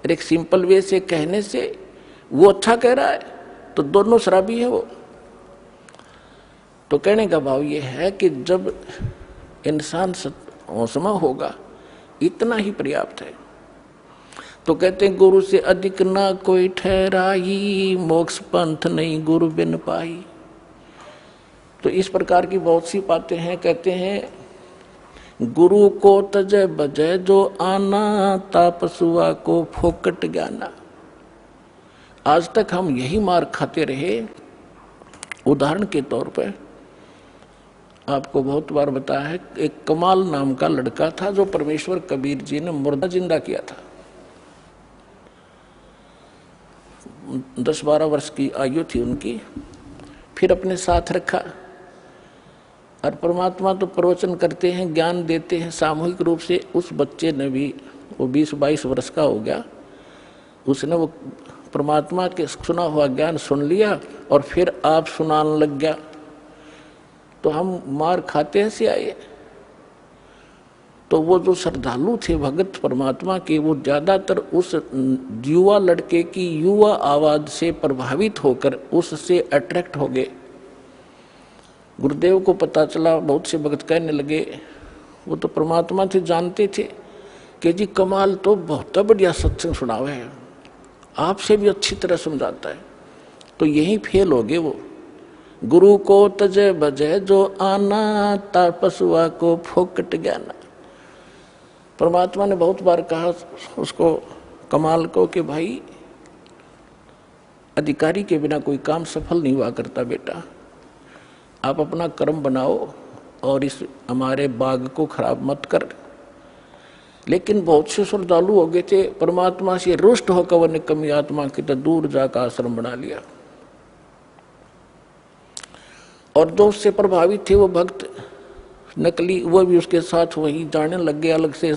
A: एक सिंपल वे से कहने से वो अच्छा कह रहा है, तो दोनों शराबी है वो। तो कहने का भाव ये है कि जब इंसान होशमा होगा इतना ही पर्याप्त है। तो कहते हैं गुरु से अधिक ना कोई ठहराई, मोक्ष पंथ नहीं गुरु बिन पाई। तो इस प्रकार की बहुत सी बातें हैं। कहते हैं गुरु को तजय बजय जो आना, तापसुआ को फोकट ज्ञाना। आज तक हम यही मार खाते रहे। उदाहरण के तौर पर आपको बहुत बार बताया है, एक कमाल नाम का लड़का था जो परमेश्वर कबीर जी ने मुर्दा जिंदा किया था। 10-12 वर्ष की आयु थी उनकी। फिर अपने साथ रखा। और परमात्मा तो प्रवचन करते हैं, ज्ञान देते हैं सामूहिक रूप से। उस बच्चे ने भी, वो 20-22 वर्ष का हो गया, उसने वो परमात्मा के सुना हुआ ज्ञान सुन लिया और फिर आप सुनाने लग गया। तो हम मार खाते से आए। तो वो जो श्रद्धालु थे भगत परमात्मा के, वो ज्यादातर उस युवा लड़के की युवा आवाज से प्रभावित होकर उससे अट्रैक्ट हो गए। गुरुदेव को पता चला, बहुत से भगत कहने लगे, वो तो परमात्मा थे, जानते थे कि जी कमाल तो बहुत बढ़िया सत्संग सुनावे है, आपसे भी अच्छी तरह समझाता है। तो यही फेल हो गए वो। गुरु को तजे बजे जो आना, तापसुआ को फोकट ज्ञाना। परमात्मा ने बहुत बार कहा उसको, कमाल को, कि भाई अधिकारी के बिना कोई काम सफल नहीं हुआ करता बेटा, आप अपना कर्म बनाओ और इस हमारे बाग को खराब मत कर। लेकिन बहुत से श्रद्धालु हो गए थे, परमात्मा से रुष्ट होकर वो निकम्मी आत्मा की तो दूर जाकर आश्रम बना लिया। और जो उससे प्रभावित थे वो भक्त नकली, वो भी उसके साथ वही जाने लग गए, अलग से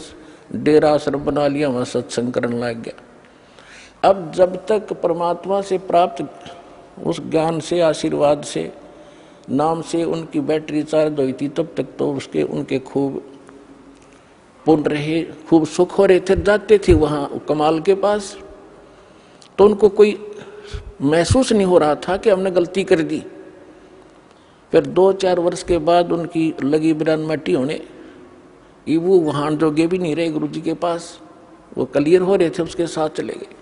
A: डेरा आश्रम बना लिया, वहां सत्संग करने लग गया। अब जब तक परमात्मा से प्राप्त उस ज्ञान से, आशीर्वाद से, नाम से उनकी बैटरी चार्ज हुई थी, तब तक तो उसके उनके खूब पुण्य रहे, खूब सुख हो रहे थे। जाते थे वहां कमाल के पास तो उनको कोई महसूस नहीं हो रहा था कि हमने गलती कर दी। फिर 2-4 वर्ष के बाद उनकी लगी बिरान मट्टी होने, वो वहां जोगे भी नहीं रहे गुरु जी के पास, वो क्लियर हो रहे थे, उसके साथ चले गए।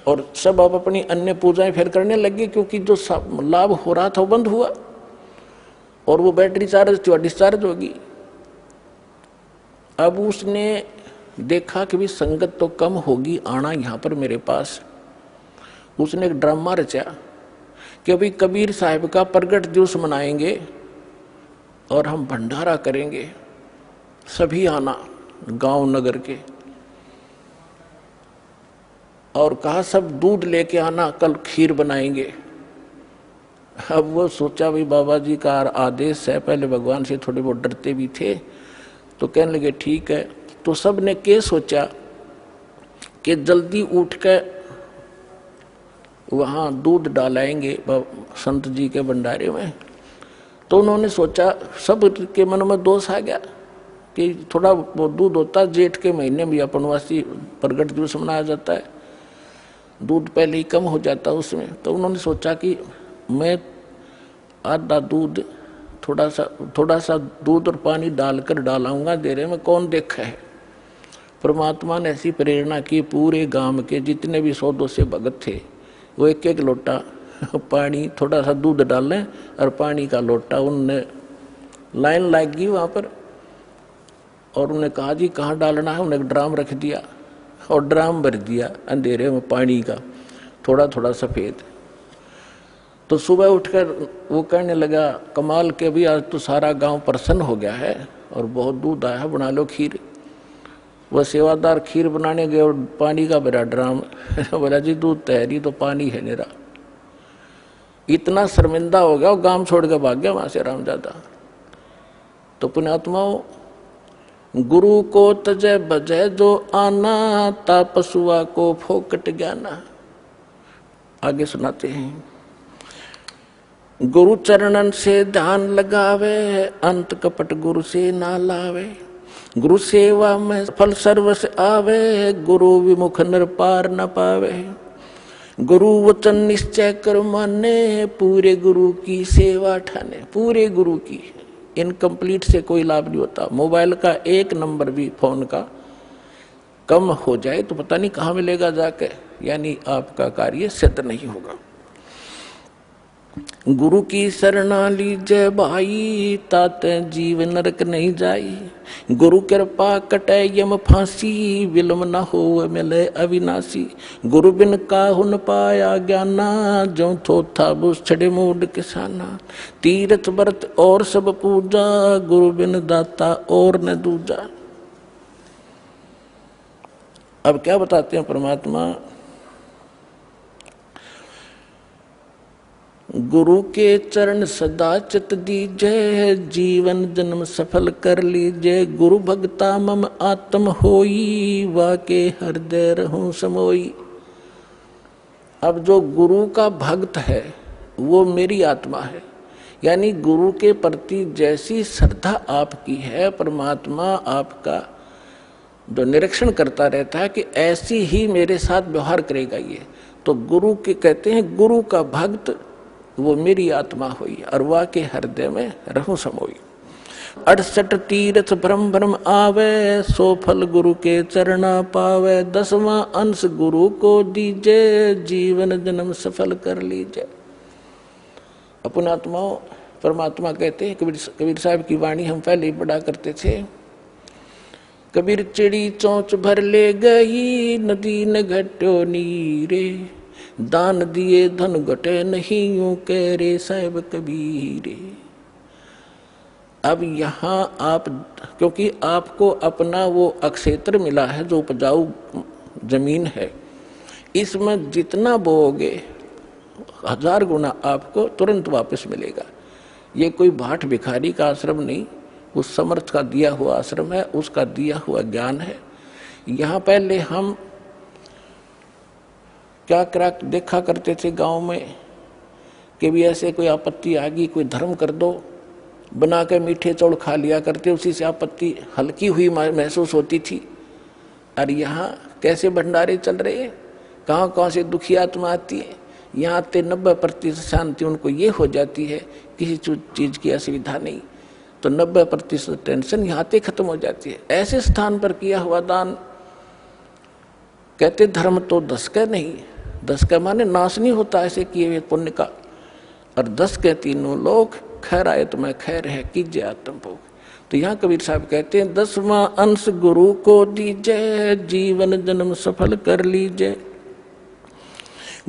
A: और सब अब अपनी अन्य पूजाएं फिर करने लगे, क्योंकि जो लाभ हो रहा था वो बंद हुआ और वो बैटरी चार्ज थी, डिस्चार्ज होगी। अब उसने देखा कि भी संगत तो कम होगी, आना यहाँ पर मेरे पास। उसने एक ड्रामा रचा कि अभी कबीर साहब का प्रगट दिवस मनाएंगे और हम भंडारा करेंगे, सभी आना गांव नगर के। और कहा सब दूध लेके आना, कल खीर बनाएंगे। अब वो सोचा भाई बाबा जी का आदेश है, पहले भगवान से थोड़े बहुत डरते भी थे, तो कहने लगे ठीक है। तो सब ने क्या सोचा कि जल्दी उठ कर वहाँ दूध डालाएंगे संत जी के भंडारे में। तो उन्होंने सोचा, सब के मन में दोष आ गया कि थोड़ा वो दूध होता, जेठ के महीने में अपनवासी प्रगट दिवस मनाया जाता है, दूध पहले ही कम हो जाता उसमें। तो उन्होंने सोचा कि मैं आधा दूध, थोड़ा सा दूध और पानी डालकर डालाऊंगा देरे में, कौन देखा है। परमात्मा ने ऐसी प्रेरणा की, पूरे गांव के जितने भी 100-200 भगत थे वो एक एक लोटा पानी, थोड़ा सा दूध डालें और पानी का लोटा, उनने लाइन लग गई वहाँ पर। और उन्हें कहा जी कहाँ डालना है, उन्हें ड्राम रख दिया और ड्राम भर दिया अंधेरे में पानी का, थोड़ा थोड़ा सफ़ेद। तो सुबह उठकर वो कहने लगा कमाल के भी आज तो सारा गांव प्रसन्न हो गया है और बहुत दूध आया है, बना लो खीर। वह सेवादार खीर बनाने गए और पानी का भरा ड्राम बोला जी दूध तैयारी तो पानी है मेरा। इतना शर्मिंदा हो गया, वो गांव छोड़ के भाग गया वहां से रामजादा। तो पुण्यात्माओं, गुरु को तजय बजय जो आना, तापसुआ को फोकट ज्ञाना। आगे सुनाते हैं, गुरु चरणन से ध्यान लगावे, अंत कपट गुरु से ना लावे। गुरु सेवा में फल सर्वस आवे, गुरु विमुख नर पार न पावे। गुरु वचन निश्चय कर माने, पूरे गुरु की सेवा ठाने। पूरे गुरु की, इनकम्प्लीट से कोई लाभ नहीं होता। मोबाइल का एक नंबर भी फोन का कम हो जाए तो पता नहीं कहाँ मिलेगा जाके, यानी आपका कार्य सिद्ध नहीं होगा। गुरु की शरणा लीजय भाई, ताते जीव नरक नहीं जाई। गुरु कृपा कटे यम फांसी, विलम न हो मिले अविनाशी। गुरु बिन काहु न पाया ज्ञाना, जो थो था बुस छड़े मूड किसाना। तीर्थ व्रत और सब पूजा, गुरु बिन दाता और न दूजा। अब क्या बताते हैं परमात्मा, गुरु के चरण सदा चित दीजय, जीवन जन्म सफल कर लीजय। गुरु भक्ता मम आत्म होई, वाके हृदय रहूं समोई। अब जो गुरु का भक्त है वो मेरी आत्मा है, यानी गुरु के प्रति जैसी श्रद्धा आपकी है, परमात्मा आपका जो निरीक्षण करता रहता है कि ऐसी ही मेरे साथ व्यवहार करेगा ये। तो गुरु के कहते हैं, गुरु का भक्त वो मेरी आत्मा हुई, और वाह के हृदय में रहूं समोई। 68 तीर्थ भ्रम भ्रम आवे, सो फल गुरु के चरणा पावे। 10वां अंश गुरु को दीजे, जीवन जन्म सफल कर लीजे। अपने आत्माओं, परमात्मा कहते हैं, कबीर साहब की वाणी हम पहले ही पढ़ा करते थे। कबीर चिड़ी चोंच भर ले गई, नदी न घट्यो नीरे। दान दिए धन घटे नहीं, यूं कह रे साहिब कबीरे। अब यहाँ आप, क्योंकि आपको अपना वो अक्षेत्र मिला है जो उपजाऊ जमीन है, इसमें जितना बोओगे 1000 गुना आपको तुरंत वापस मिलेगा। ये कोई भाट भिखारी का आश्रम नहीं, उस समर्थ का दिया हुआ आश्रम है, उसका दिया हुआ ज्ञान है। यहाँ पहले हम क्या देखा करते थे गांव में कि भी ऐसे कोई आपत्ति आ गई, कोई धर्म कर दो, बना के मीठे चौड़ खा लिया करते, उसी से आपत्ति हल्की हुई महसूस होती थी। और यहाँ कैसे भंडारे चल रहे, कहाँ कहाँ से दुखी आत्मा आती है, यहाँ आते 90% शांति उनको ये हो जाती है, किसी चीज की असुविधा नहीं, तो 90% टेंशन यहाँ आते खत्म हो जाती है। ऐसे स्थान पर किया हुआ दान, कहते धर्म तो 10 का नहीं, 10 का माने नाश नहीं होता ऐसे किए हुए पुण्य का, और 10 के तीनों लोग खैर आए तो मैं खैर है कीजिए आत्म भोग। तो यहाँ कबीर साहब कहते हैं 10वां अंश गुरु को दीजिए, जीवन जन्म सफल कर लीजिए।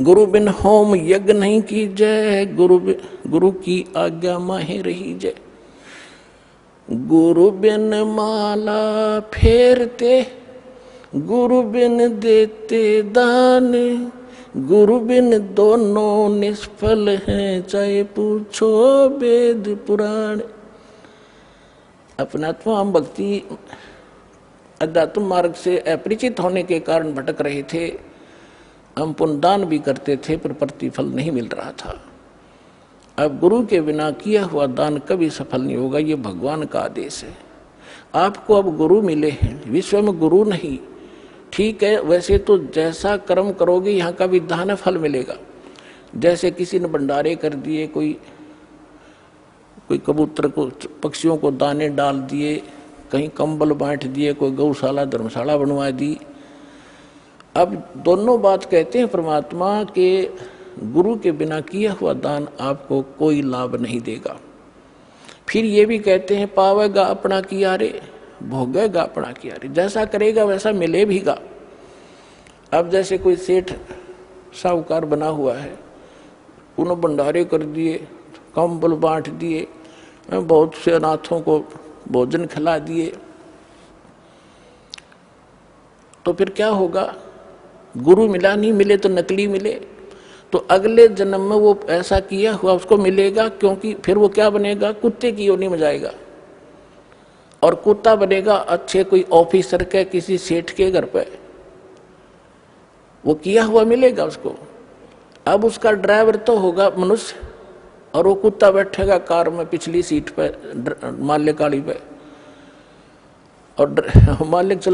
A: गुरु बिन होम यज्ञ नहीं कीजिए, गुरु की आज्ञा माहे रहीजे। गुरु बिन माला फेरते, गुरु बिन देते दान, गुरु बिन दोनों निष्फल हैं, चाहे पूछो वेद पुराण। अपनात्मा भक्ति अध्यात्म मार्ग से अपरिचित होने के कारण भटक रहे थे। हम पुण्यदान भी करते थे पर प्रतिफल नहीं मिल रहा था। अब गुरु के बिना किया हुआ दान कभी सफल नहीं होगा, ये भगवान का आदेश है। आपको अब गुरु मिले हैं, विश्व में गुरु नहीं, ठीक है, वैसे तो जैसा कर्म करोगे यहाँ का भी दान फल मिलेगा। जैसे किसी ने भंडारे कर दिए, कोई कबूतर को, पक्षियों को दाने डाल दिए, कहीं कंबल बांट दिए, कोई गौशाला धर्मशाला बनवा दी। अब दोनों बात कहते हैं परमात्मा के गुरु के बिना किया हुआ दान आपको कोई लाभ नहीं देगा। फिर ये भी कहते हैं पावेगा अपना किया रे, भोगेगा अपना किया रे, जैसा करेगा वैसा मिले भीगा। अब जैसे कोई सेठ साहूकार बना हुआ है, उन्होंने भंडारे कर दिए, कंबल बांट दिए, बहुत से अनाथों को भोजन खिला दिए, तो फिर क्या होगा? गुरु मिला नहीं, मिले तो नकली मिले, तो अगले जन्म में वो ऐसा किया हुआ उसको मिलेगा, क्योंकि फिर वो क्या बनेगा? कुत्ते की योनि में जाएगा, और कुत्ता बनेगा अच्छे कोई ऑफिसर के, किसी सेठ के घर पे, वो किया हुआ मिलेगा उसको। अब उसका ड्राइवर तो होगा मनुष्य, और वो कुत्ता बैठेगा कार में पिछली सीट पे, माल्य गाड़ी पे, और मालिक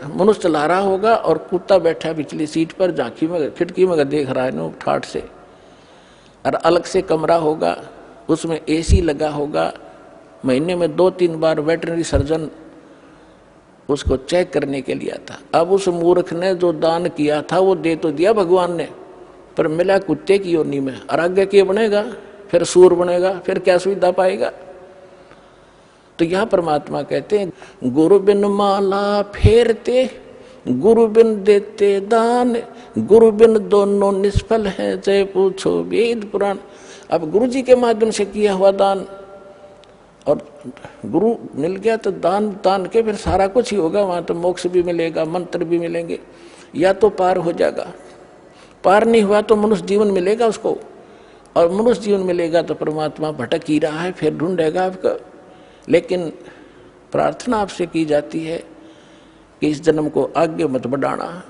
A: मनुष्य चला रहा होगा और कुत्ता बैठा पिछली सीट पर, झांकी में खिड़की में देख रहा है ना ठाठ से। और अलग से कमरा होगा, उसमें एसी लगा होगा, महीने में 2-3 बार वेटरनरी सर्जन उसको चेक करने के लिए आता। अब उस मूर्ख ने जो दान किया था वो दे तो दिया भगवान ने, पर मिला कुत्ते की योनि में, और आगे क्या बनेगा? फिर सूर बनेगा, फिर क्या सुविधा पाएगा? तो यह परमात्मा कहते हैं गुरु बिन माला फेरते, गुरु बिन देते दान, गुरु बिन दोनों निष्फल हैं, चाहे पूछो वेद पुराण। अब गुरु जी के माध्यम से किया हुआ दान, और गुरु मिल गया तो दान के फिर सारा कुछ ही होगा, वहां तो मोक्ष भी मिलेगा, मंत्र भी मिलेंगे, या तो पार हो जाएगा। पार नहीं हुआ तो मनुष्य जीवन मिलेगा उसको, और मनुष्य जीवन मिलेगा तो परमात्मा भटक ही रहा है, फिर ढूंढेगा आपका। लेकिन प्रार्थना आपसे की जाती है कि इस जन्म को आगे मत बढ़ाना,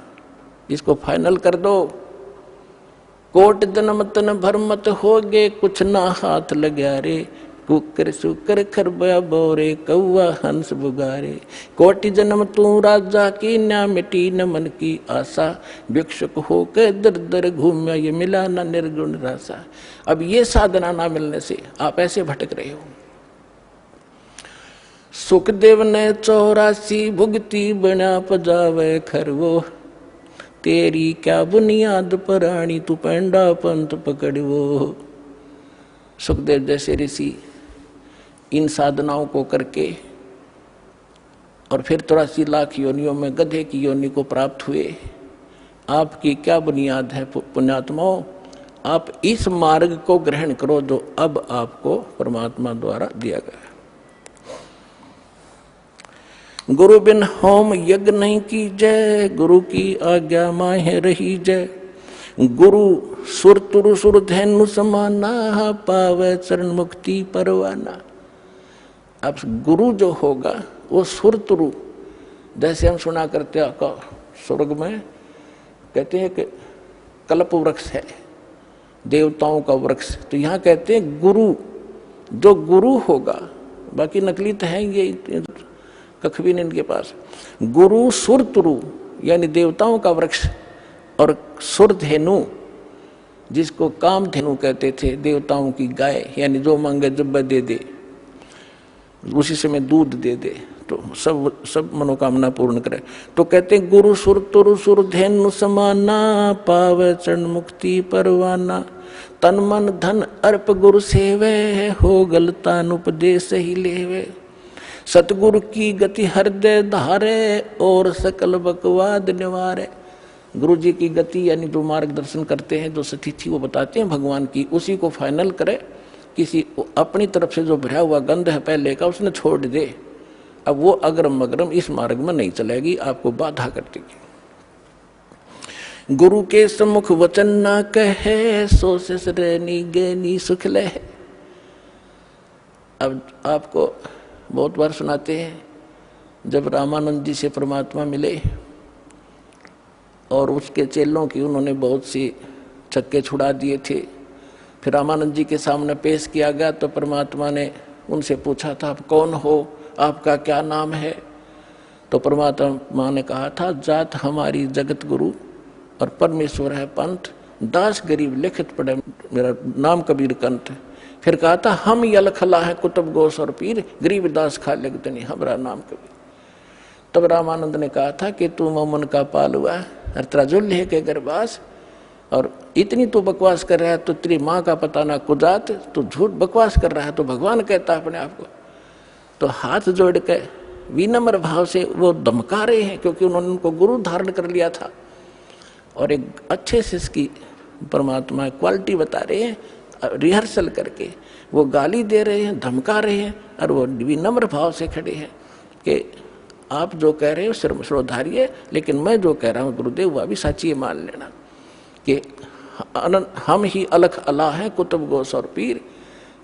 A: इसको फाइनल कर दो। कोट जन्म तन भर मत होगे, कुछ ना हाथ लग्या रे, कुकर सुकर खरबा बोरे, कौआ हंस बुगारे। कोटि जन्म तू राजा की, ना मिटी न मन की आशा, भिक्षुक होकर दर दर घूमया, ये मिला ना निर्गुण रासा। अब ये साधना ना मिलने से आप ऐसे भटक रहे हो। सुखदेव ने 84 भुगती, बना पजावे खरवो, तेरी क्या बुनियाद पराणी, तू पेंडा पंथ पकड़वो। सुखदेव जैसे ऋषि इन साधनाओं को करके और फिर 83 लाख योनियों में गधे की योनि को प्राप्त हुए। आपकी क्या बुनियाद है पुण्यात्माओं? आप इस मार्ग को ग्रहण करो जो अब आपको परमात्मा द्वारा दिया गया। गुरु बिन होम यज्ञ नहीं कीजय, गुरु की आज्ञा माहे रही जय। गुरु सुर तुरु सुर धैनु समाना, पावे चरण मुक्ति परवाना। अब गुरु जो होगा वो सुर तुरु, जैसे हम सुना करते हैं स्वर्ग में कहते हैं कि कल्प वृक्ष है, देवताओं का वृक्ष, तो यहाँ कहते हैं गुरु, जो गुरु होगा, बाकी नकली तो है ये कख भी नहीं इनके पास। गुरु सुर तुरु यानी देवताओं का वृक्ष, और सुर धेनु जिसको काम धेनु कहते थे, देवताओं की गाय, यानी जो मांगे जब दे दे, उसी समय दूध दे दे तो सब मनोकामना पूर्ण करे। तो कहते हैं गुरु सुर तुरु सुर धेनु समाना, पावे चरण मुक्ति परवाना। तन मन धन अर्प गुरु सेवे, हो गलतान उपदेश ही लेवे। सतगुरु की गति हृदय धारे, और सकल बकवाद निवारे। गुरु जी की गति यानी जो मार्गदर्शन करते हैं, जो सतिथि वो बताते हैं भगवान की, उसी को फाइनल करे। किसी अपनी तरफ से जो भरा हुआ गंध है पहले का उसने छोड़ दे, अब वो अग्रम मगरम इस मार्ग में नहीं चलेगी, आपको बाधा कर देगी। गुरु के सम्मुख वचन ना कहे, सो ससुरैनी गैनी सुख लह। अब आपको बहुत बार सुनाते हैं, जब रामानंद जी से परमात्मा मिले और उसके चेलों की उन्होंने बहुत सी चक्के छुड़ा दिए थे, फिर रामानंद जी के सामने पेश किया गया तो परमात्मा ने उनसे पूछा था, आप कौन हो, आपका क्या नाम है? तो परमात्मा ने कहा था, जात हमारी जगत गुरु और परमेश्वर है पंथ, दास गरीब लिखित पढ़े मेरा नाम कबीर कंठ। फिर कहा था, हम यलखला है कुतुब गोस और पीर, गरीब दास खा लगतनी हमारा नाम कबीर। तब रामानंद ने कहा था कि तू मोमन का पालुआ और तेरा जुल्ल है के गरबास, और इतनी तू बकवास कर रहा है तो तेरी माँ का पता ना कुदात, तू झूठ बकवास कर रहा है तो भगवान कहता है अपने आप को। तो हाथ जोड़ के विनम्र भाव से वो धमका रहे हैं, क्योंकि उन्होंने उनको गुरु धारण कर लिया था और एक अच्छे से इसकी परमात्मा क्वालिटी बता रहे हैं, रिहर्सल करके वो गाली दे रहे हैं, धमका रहे हैं, और वो विनम्र भाव से खड़े हैं कि आप जो कह रहे हो श्रोधारिये, लेकिन मैं जो कह रहा हूँ गुरुदेव वह भी सच्ची मान लेना कि हम ही अलख अला हैं कुतुब गोस और पीर,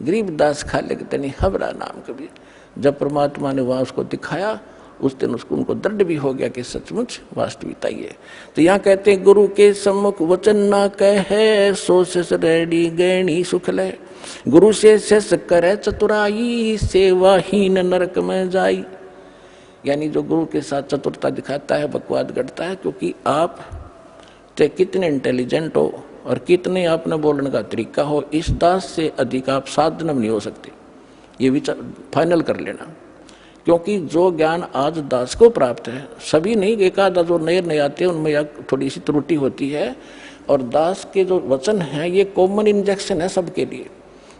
A: गरीब दास खा लगतनी हमारा नाम कबीर। जब परमात्मा ने वहाँ उसको दिखाया, उस दिन उसको उनको दृढ़ भी हो गया कि सचमुच वास्तविकता ही है। तो यहाँ कहते हैं, गुरु के सम्मुख वचन ना कहे, सो शिष रेडी गैणी सुख ले। गुरु से शिष करे चतुराई, सेवाहीन नरक में जाई। यानी जो गुरु के साथ चतुरता दिखाता है, बकवाद गढ़ता है, क्योंकि आप चाहे कितने इंटेलिजेंट हो और कितने आपने बोलने का तरीका हो, इस दास से अधिक आप साधन नहीं हो सकते, ये विचार फाइनल कर लेना। क्योंकि जो ज्ञान आज दास को प्राप्त है, सभी नहीं, एक आधा जो नए नए आते हैं उनमें थोड़ी सी त्रुटि होती है, और दास के जो वचन हैं ये कॉमन इंजेक्शन है सबके लिए,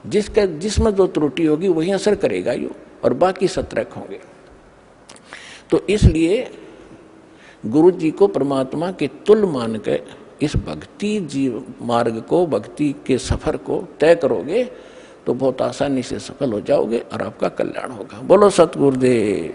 A: जिसमें जो त्रुटि होगी वही असर करेगा यो, और बाकी सतर्क होंगे। तो इसलिए गुरु जी को परमात्मा के तुल्य मान के इस भक्ति जीव मार्ग को, भक्ति के सफर को तय करोगे तो बहुत आसानी से सफल हो जाओगे और आपका कल्याण होगा। बोलो सतगुरुदेव।